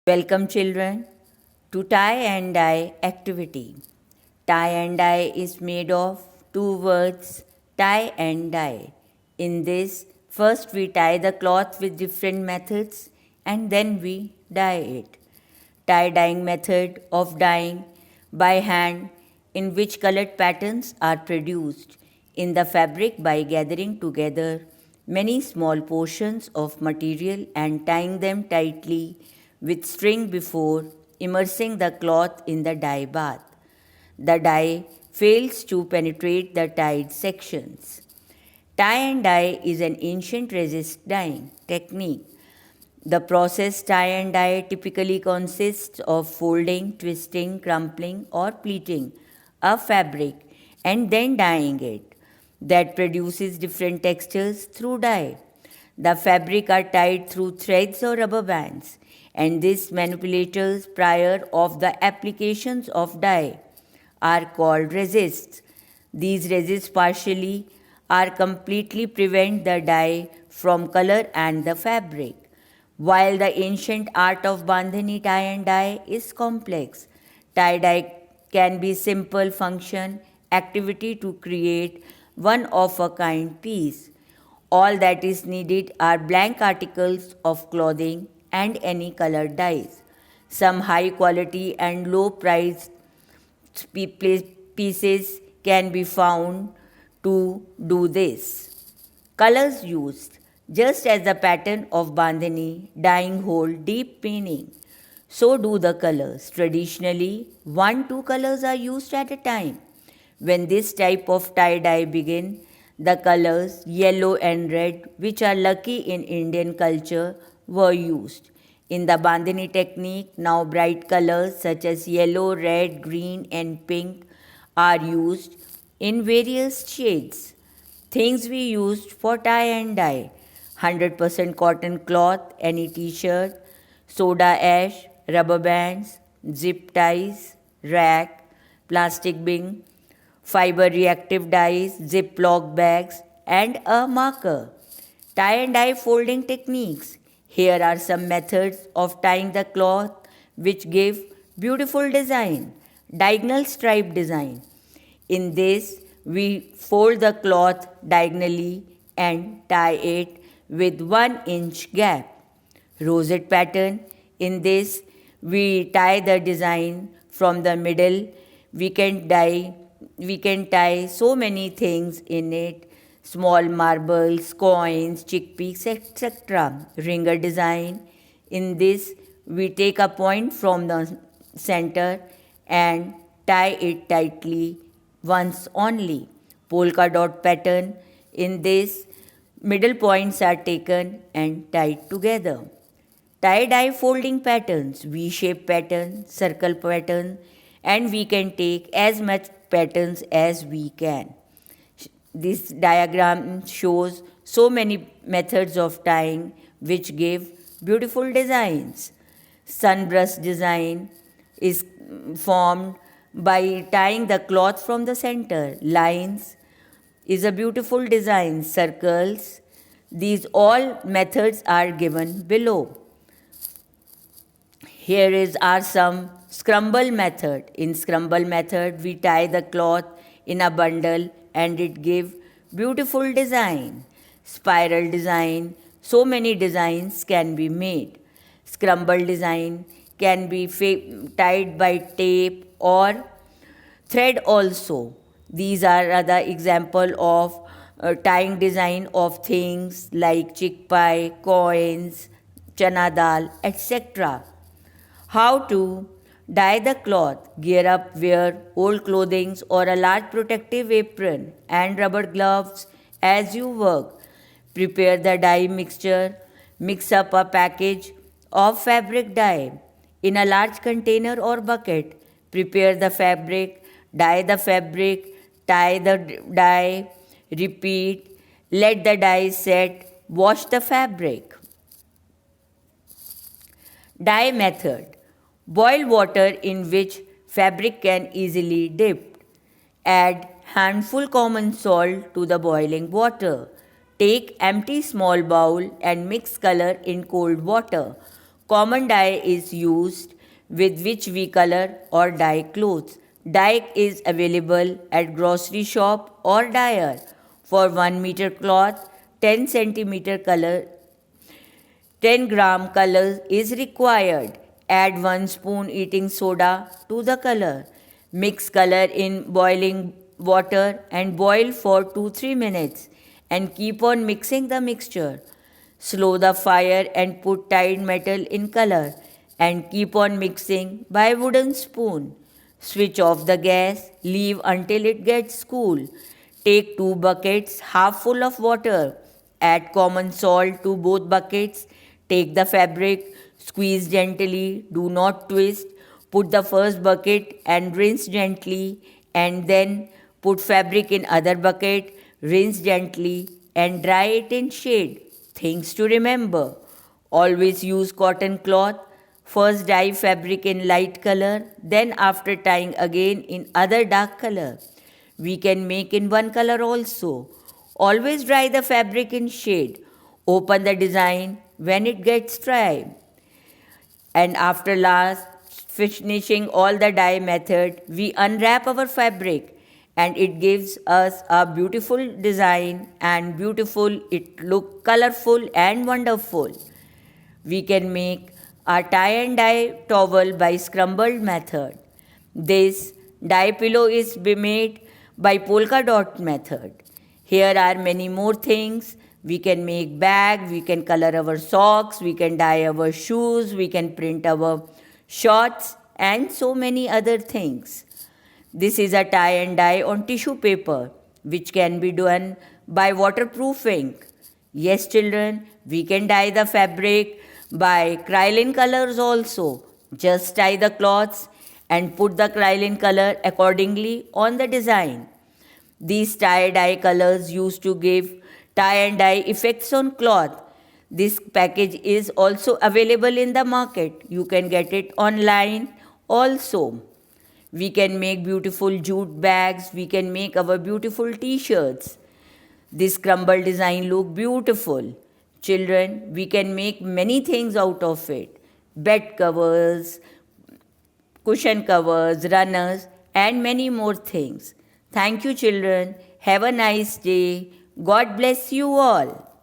Welcome children to tie and dye activity. Tie and dye is made of two words, tie and dye. In this, first we tie the cloth with different methods and then we dye it. Tie-dyeing method of dyeing by hand, in which colored patterns are produced in the fabric by gathering together many small portions of material and tying them tightly with string before immersing the cloth in the dye bath. The dye fails to penetrate the tied sections. Tie and dye is an ancient resist dyeing technique. The process tie and dye typically consists of folding, twisting, crumpling, or pleating a fabric and then dyeing it. That produces different textures through dye. The fabric are tied through threads or rubber bands, and these manipulators prior of the applications of dye are called resists. These resists partially or completely prevent the dye from color and the fabric. While the ancient art of bandhani tie and dye is complex, tie-dye can be simple function activity to create one of a kind piece. All that is needed are blank articles of clothing and any colored dyes. Some high quality and low priced pieces can be found to do this. Colors used. Just as the pattern of bandhani dyeing hold deep meaning, so do the colors. Traditionally, 1-2 colors are used at a time. When this type of tie-dye begin, the colors yellow and red, which are lucky in Indian culture, were used. In the bandhani technique, now bright colors such as yellow, red, green and pink are used in various shades. Things we used for tie and dye: 100% cotton cloth, any t-shirt, soda ash, rubber bands, zip ties, rack, plastic bin, fiber reactive dyes, ziploc bags, and a marker. Tie and dye folding techniques. Here are some methods of tying the cloth which give beautiful design. Diagonal stripe design. In this, we fold the cloth diagonally and tie it with 1-inch gap. Rosette pattern. In this, we tie the design from the middle. We can tie so many things in it: small marbles, coins, chickpeas, etc. Ringer design. In this, we take a point from the center and tie it tightly once only. Polka dot pattern. In this, middle points are taken and tied together. Tie-dye folding patterns, V-shape pattern, circle pattern, and we can take as much patterns as we can. This diagram shows so many methods of tying which give beautiful designs. Sunbrush design is formed by tying the cloth from the center. Lines is a beautiful design. Circles. These all methods are given below. Here is our some scrumble method. In scrumble method, we tie the cloth in a bundle and it give beautiful design. Spiral design. So many designs can be made. Scrumble design can be tied by tape or thread also. These are other example of tying design of things like chickpea, coins, chana dal, etc. How to dye the cloth. Gear up, wear old clothing or a large protective apron and rubber gloves as you work. Prepare the dye mixture. Mix up a package of fabric dye in a large container or bucket. Prepare the fabric, dye the fabric, tie the dye, repeat, let the dye set, wash the fabric. Dye method. Boil water in which fabric can easily dip. Add handful common salt to the boiling water. Take empty small bowl and mix color in cold water. Common dye is used with which we color or dye clothes. Dye is available at grocery shop or dyer. For 1 meter cloth, 10 centimeter color 10-gram color is required. Add 1 spoon eating soda to the color. Mix color in boiling water and boil for 2-3 minutes and keep on mixing the mixture. Slow the fire and put tied metal in color and keep on mixing by wooden spoon. Switch off the gas, leave until it gets cool. Take 2 buckets half full of water. Add common salt to both buckets. Take the fabric, squeeze gently, do not twist. Put the first bucket and rinse gently, and then put fabric in other bucket, rinse gently and dry it in shade. Things to remember. Always use cotton cloth. First dye fabric in light color, then after tying again in other dark color. We can make in one color also. Always dry the fabric in shade. Open the design when it gets dry. And after last finishing all the dye method, we unwrap our fabric and it gives us a beautiful design and beautiful, it look colorful and wonderful. We can make a tie and dye towel by scrambled method. This dye pillow is made by polka dot method. Here are many more things. We can make bag, we can color our socks, we can dye our shoes, we can print our shorts and so many other things. This is a tie and dye on tissue paper which can be done by waterproofing. Yes children, we can dye the fabric by Krylon colors also. Just tie the cloths and put the Krylon color accordingly on the design. These tie-dye colors used to give tie and dye effects on cloth. This package is also available in the market. You can get it online also. We can make beautiful jute bags. We can make our beautiful t-shirts. This crumble design look beautiful. Children, we can make many things out of it. Bed covers, cushion covers, runners and many more things. Thank you children. Have a nice day. God bless you all.